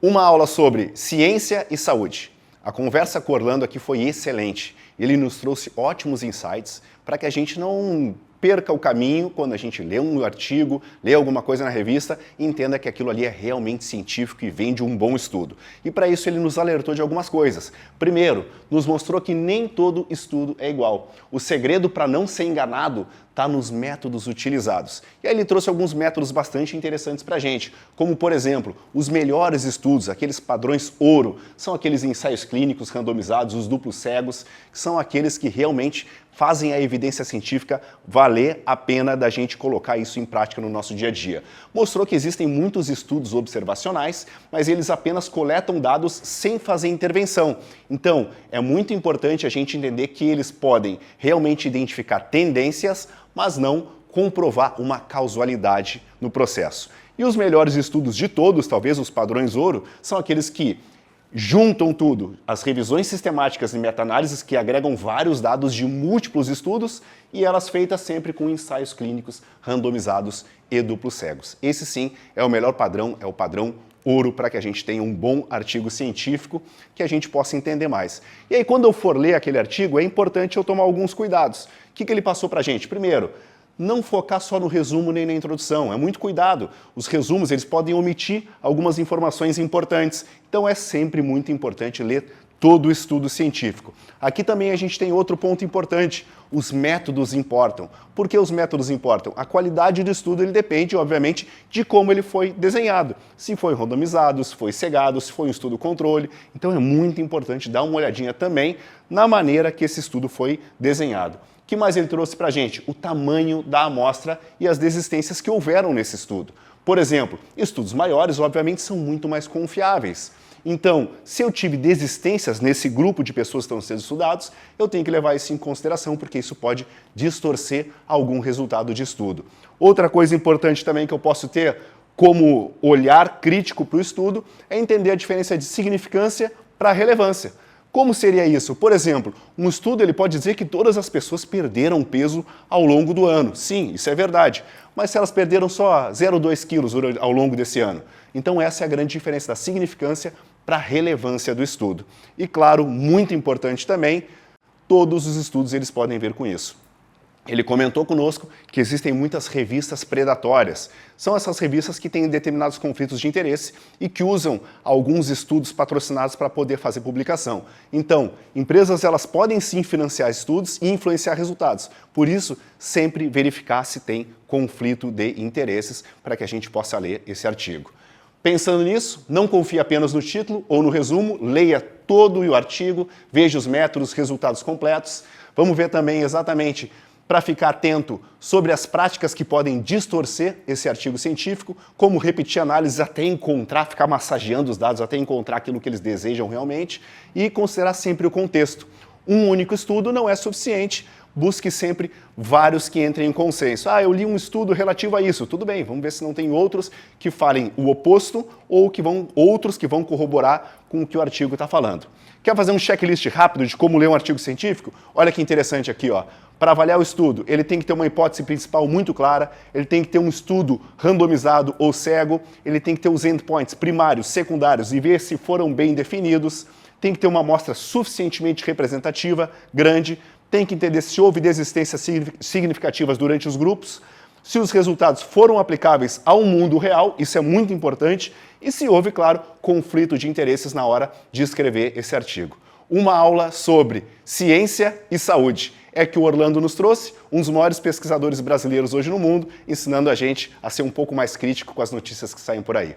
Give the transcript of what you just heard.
Uma aula sobre ciência e saúde. A conversa com o Orlando aqui foi excelente. Ele nos trouxe ótimos insights para que a gente não perca o caminho quando a gente lê um artigo, lê alguma coisa na revista e entenda que aquilo ali é realmente científico e vem de um bom estudo. E para isso ele nos alertou de algumas coisas. Primeiro, nos mostrou que nem todo estudo é igual. O segredo para não ser enganado está nos métodos utilizados. E aí ele trouxe alguns métodos bastante interessantes para a gente, como por exemplo, os melhores estudos, aqueles padrões ouro, são aqueles ensaios clínicos randomizados, os duplos cegos, que são aqueles que realmente fazem a evidência científica valer a pena da gente colocar isso em prática no nosso dia a dia. Mostrou que existem muitos estudos observacionais, mas eles apenas coletam dados sem fazer intervenção. Então, é muito importante a gente entender que eles podem realmente identificar tendências, mas não comprovar uma causalidade no processo. E os melhores estudos de todos, talvez os padrões ouro, são aqueles que juntam tudo, as revisões sistemáticas e meta-análises que agregam vários dados de múltiplos estudos e elas feitas sempre com ensaios clínicos randomizados e duplos cegos. Esse sim é o melhor padrão, é o padrão ouro para que a gente tenha um bom artigo científico que a gente possa entender mais. E aí quando eu for ler aquele artigo é importante eu tomar alguns cuidados. O que ele passou para a gente? Primeiro, não focar só no resumo nem na introdução, é muito cuidado. Os resumos eles podem omitir algumas informações importantes, então é sempre muito importante ler todo o estudo científico. Aqui também a gente tem outro ponto importante, os métodos importam. Por que os métodos importam? A qualidade do estudo ele depende, obviamente, de como ele foi desenhado. Se foi randomizado, se foi cegado, se foi um estudo controle. Então é muito importante dar uma olhadinha também na maneira que esse estudo foi desenhado. O que mais ele trouxe para a gente? O tamanho da amostra e as desistências que houveram nesse estudo. Por exemplo, estudos maiores, obviamente, são muito mais confiáveis. Então, se eu tive desistências nesse grupo de pessoas que estão sendo estudados, eu tenho que levar isso em consideração, porque isso pode distorcer algum resultado de estudo. Outra coisa importante também que eu posso ter como olhar crítico para o estudo é entender a diferença de significância para relevância. Como seria isso? Por exemplo, um estudo ele pode dizer que todas as pessoas perderam peso ao longo do ano. Sim, isso é verdade. Mas se elas perderam só 0,2 quilos ao longo desse ano? Então essa é a grande diferença da significância para a relevância do estudo. E claro, muito importante também, todos os estudos eles podem ver com isso. Ele comentou conosco que existem muitas revistas predatórias. São essas revistas que têm determinados conflitos de interesse e que usam alguns estudos patrocinados para poder fazer publicação. Então, empresas elas podem sim financiar estudos e influenciar resultados. Por isso, sempre verificar se tem conflito de interesses para que a gente possa ler esse artigo. Pensando nisso, não confie apenas no título ou no resumo, leia todo o artigo, veja os métodos, resultados completos. Vamos ver também exatamente para ficar atento sobre as práticas que podem distorcer esse artigo científico, como repetir análises até encontrar, ficar massageando os dados até encontrar aquilo que eles desejam realmente e considerar sempre o contexto. Um único estudo não é suficiente, busque sempre vários que entrem em consenso. Ah, eu li um estudo relativo a isso, tudo bem, vamos ver se não tem outros que falem o oposto ou outros que vão corroborar com o que o artigo está falando. Quer fazer um checklist rápido de como ler um artigo científico? Olha que interessante aqui, ó. Para avaliar o estudo, ele tem que ter uma hipótese principal muito clara, ele tem que ter um estudo randomizado ou cego, ele tem que ter os endpoints primários, secundários e ver se foram bem definidos, tem que ter uma amostra suficientemente representativa, grande, tem que entender se houve desistências significativas durante os grupos, se os resultados foram aplicáveis ao mundo real, isso é muito importante, e se houve, claro, conflito de interesses na hora de escrever esse artigo. Uma aula sobre ciência e saúde. É que o Orlando nos trouxe, um dos maiores pesquisadores brasileiros hoje no mundo, ensinando a gente a ser um pouco mais crítico com as notícias que saem por aí.